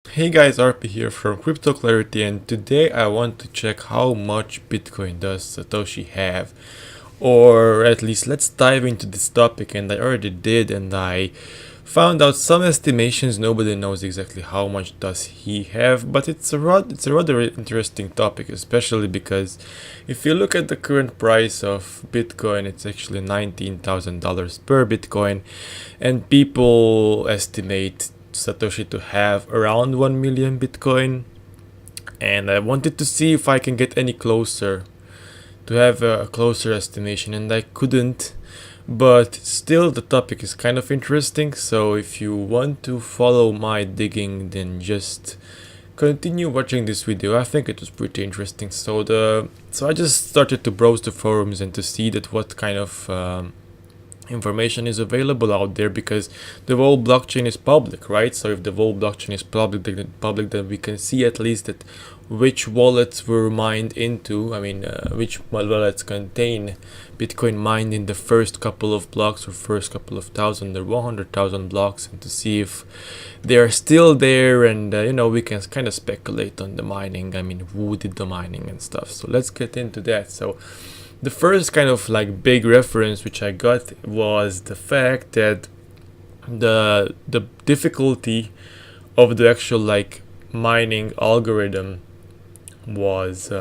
Hey guys, RP here from Crypto Clarity, and today I want to check how much Bitcoin does Satoshi have, or at least let's dive into this topic. And I already did, and I found out some estimations. Nobody knows exactly how much does he have, but it's a rather interesting topic, especially because if you look at the current price of Bitcoin, it's actually $19,000 per Bitcoin, and people estimate Satoshi to have around 1 million Bitcoin, and I wanted to see if I can get any closer to have a closer estimation, and I couldn't. But still, the topic is kind of interesting, so if you want to follow my digging, then just continue watching this video. I think it was pretty interesting. So I just started to browse the forums and to see that what kind of information is available out there, because the whole blockchain is public, right? So if the whole blockchain is public, then we can see at least that which wallets were mined into. I mean, which wallets contain Bitcoin mined in the first couple of blocks, or first couple of thousand or 100,000 blocks, and to see if they are still there. And we can kind of speculate on the mining. I mean, who did the mining and stuff. So let's get into that. So the first kind of like big reference which I got was the fact that the difficulty of the actual like mining algorithm was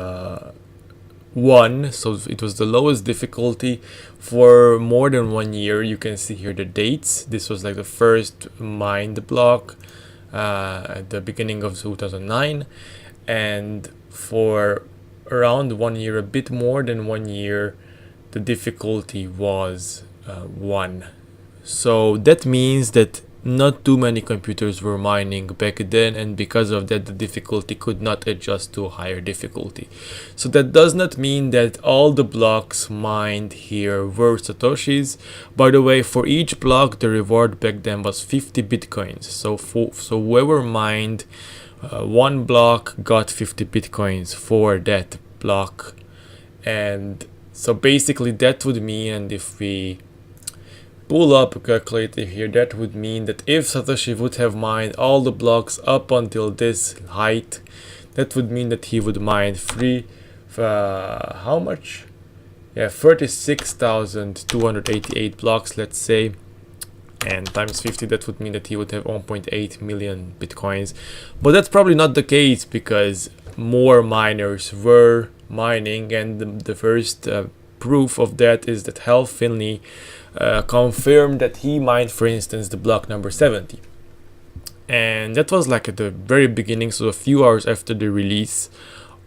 1. So it was the lowest difficulty for more than 1 year. You can see here the dates. This was like the first mined block at the beginning of 2009, and for around 1 year, a bit more than 1 year, the difficulty was 1. So that means that not too many computers were mining back then, and because of that the difficulty could not adjust to a higher difficulty. So that does not mean that all the blocks mined here were Satoshis. By the way, for each block the reward back then was 50 Bitcoins. So whoever mined one block got 50 Bitcoins for that block. And so basically that would mean, and if we pull up a calculator here, that would mean that if Satoshi would have mined all the blocks up until this height, that would mean that he would mine how much? Yeah, 36,288 blocks, let's say, and times 50, that would mean that he would have 1.8 million Bitcoins. But that's probably not the case, because more miners were mining, and the first proof of that is that Hal Finley confirmed that he mined, for instance, the block number 70. And that was like at the very beginning, so a few hours after the release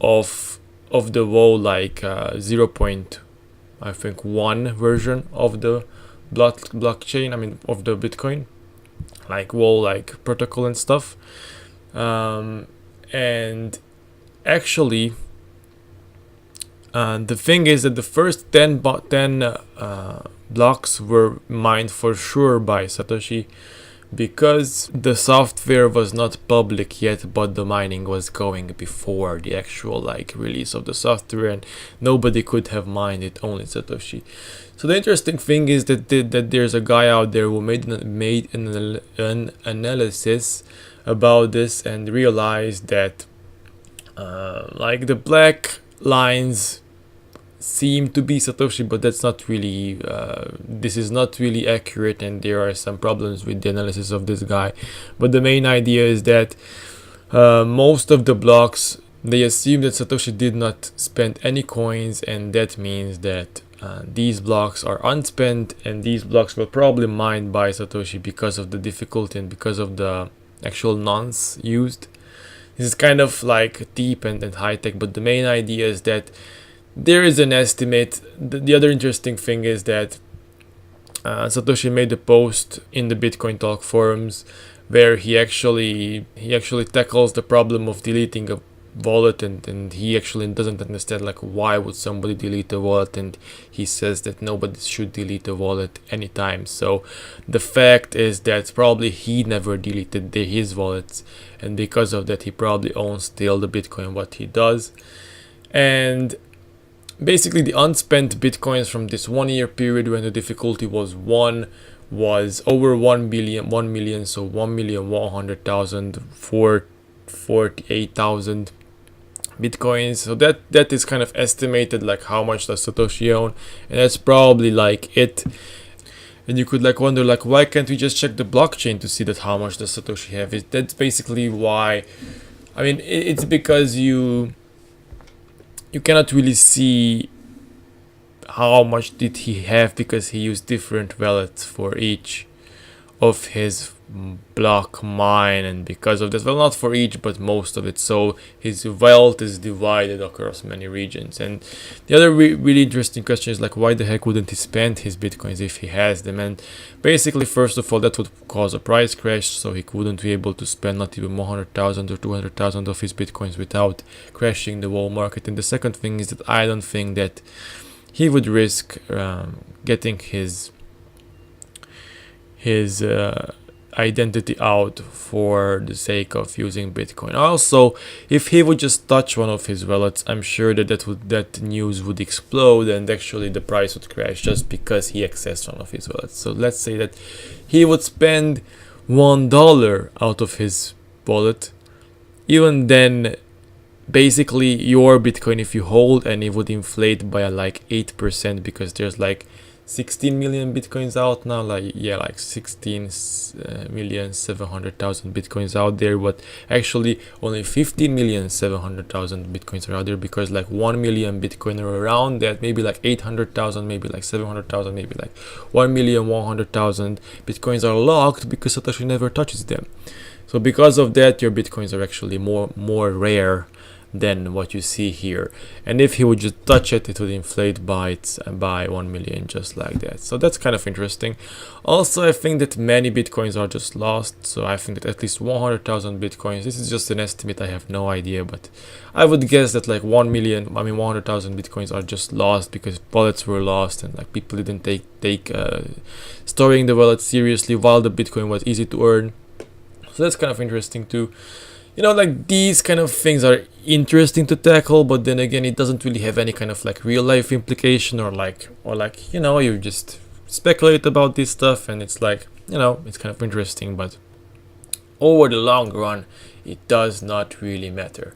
of the whole like 0.1 version of the blockchain, I mean of the Bitcoin, like whole like protocol and stuff. And actually the thing is that the first 10 blocks were mined for sure by Satoshi, because the software was not public yet, but the mining was going before the actual like release of the software, and nobody could have mined it, only Satoshi. So the interesting thing is that there's a guy out there who made an analysis about this and realized that like the black lines seem to be Satoshi, but that's not really this is not really accurate, and there are some problems with the analysis of this guy. But the main idea is that most of the blocks, they assume that Satoshi did not spend any coins, and that means that these blocks are unspent, and these blocks were probably mined by Satoshi because of the difficulty and because of the actual nonce used. This is kind of like deep and high tech, but the main idea is that there is an estimate. The other interesting thing is that Satoshi made a post in the Bitcoin Talk forums where he actually tackles the problem of deleting a wallet, and he actually doesn't understand like why would somebody delete a wallet, and he says that nobody should delete a wallet anytime. So the fact is that probably he never deleted his wallets, and because of that he probably owns still the Bitcoin what he does. And basically the unspent Bitcoins from this 1 year period when the difficulty was 1 was over 1 million, so 1,100,000 for 48,000 bitcoins. So that is kind of estimated, like how much does Satoshi own, and that's probably like it. And you could like wonder, like, why can't we just check the blockchain to see that how much does Satoshi have? That's basically why. I mean, it's because you cannot really see how much did he have, because he used different wallets for each of his block mine, and because of that, well, not for each but most of it, so his wealth is divided across many regions. And the other really interesting question is, like, why the heck wouldn't he spend his bitcoins if he has them? And basically, first of all, that would cause a price crash, so he wouldn't be able to spend not even 100,000 or 200,000 of his bitcoins without crashing the whole market. And the second thing is that I don't think that he would risk getting his identity out for the sake of using Bitcoin. Also, if he would just touch one of his wallets, I'm sure that news would explode, and actually the price would crash just because he accessed one of his wallets. So let's say that he would spend $1 out of his wallet. Even then, basically your Bitcoin, if you hold, and it would inflate by like 8%, because there's like 16 million bitcoins out now, like 16,700,000 bitcoins out there, but actually only 15,700,000 bitcoins are out there, because like 1 million bitcoin are around that, maybe like 800,000, maybe like 700,000, maybe like 1,100,000 bitcoins are locked because Satoshi never touches them. So because of that, your bitcoins are actually more rare than what you see here. And if he would just touch it, it would inflate by 1 million, just like that. So that's kind of interesting. Also, I think that many bitcoins are just lost. So I think that at least 100,000 bitcoins, this is just an estimate, I have no idea, but I would guess that like 100,000 bitcoins are just lost because wallets were lost, and like people didn't take storing the wallet seriously, while the bitcoin was easy to earn. So that's kind of interesting too. You know, like, these kind of things are interesting to tackle, but then again, it doesn't really have any kind of like real life implication, or like you know, you just speculate about this stuff, and it's like, you know, it's kind of interesting, but over the long run, it does not really matter.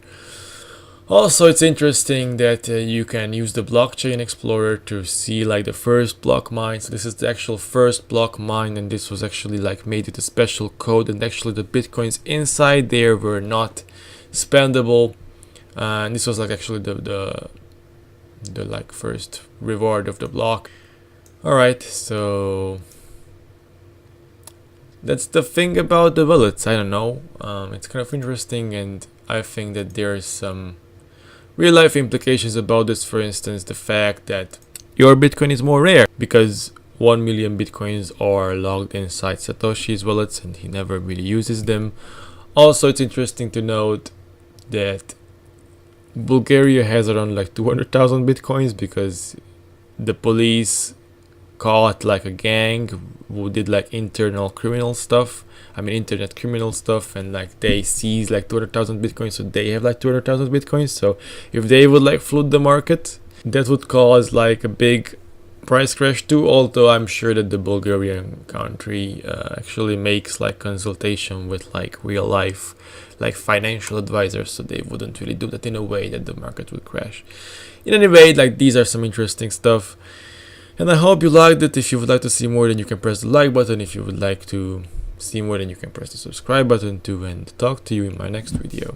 Also, it's interesting that you can use the blockchain explorer to see like the first block mine. So this is the actual first block mine, and this was actually like made with a special code, and actually the bitcoins inside there were not spendable, and this was like actually the like first reward of the block. All right, so that's the thing about the wallets. I don't know, it's kind of interesting, and I think that there's some real life implications about this. For instance, the fact that your Bitcoin is more rare because 1 million Bitcoins are logged inside Satoshi's wallets, and he never really uses them. Also, it's interesting to note that Bulgaria has around like 200,000 Bitcoins, because the police caught like a gang who did like internet criminal stuff, and like they seized like 200,000 bitcoins, so they have like 200,000 bitcoins. So if they would like flood the market, that would cause like a big price crash too. Although I'm sure that the Bulgarian country actually makes like consultation with like real life like financial advisors, so they wouldn't really do that in a way that the market would crash. In any way, like, these are some interesting stuff, and I hope you liked it. If you would like to see more, then you can press the like button. If you would like to see more, then you can press the subscribe button too, and talk to you in my next video.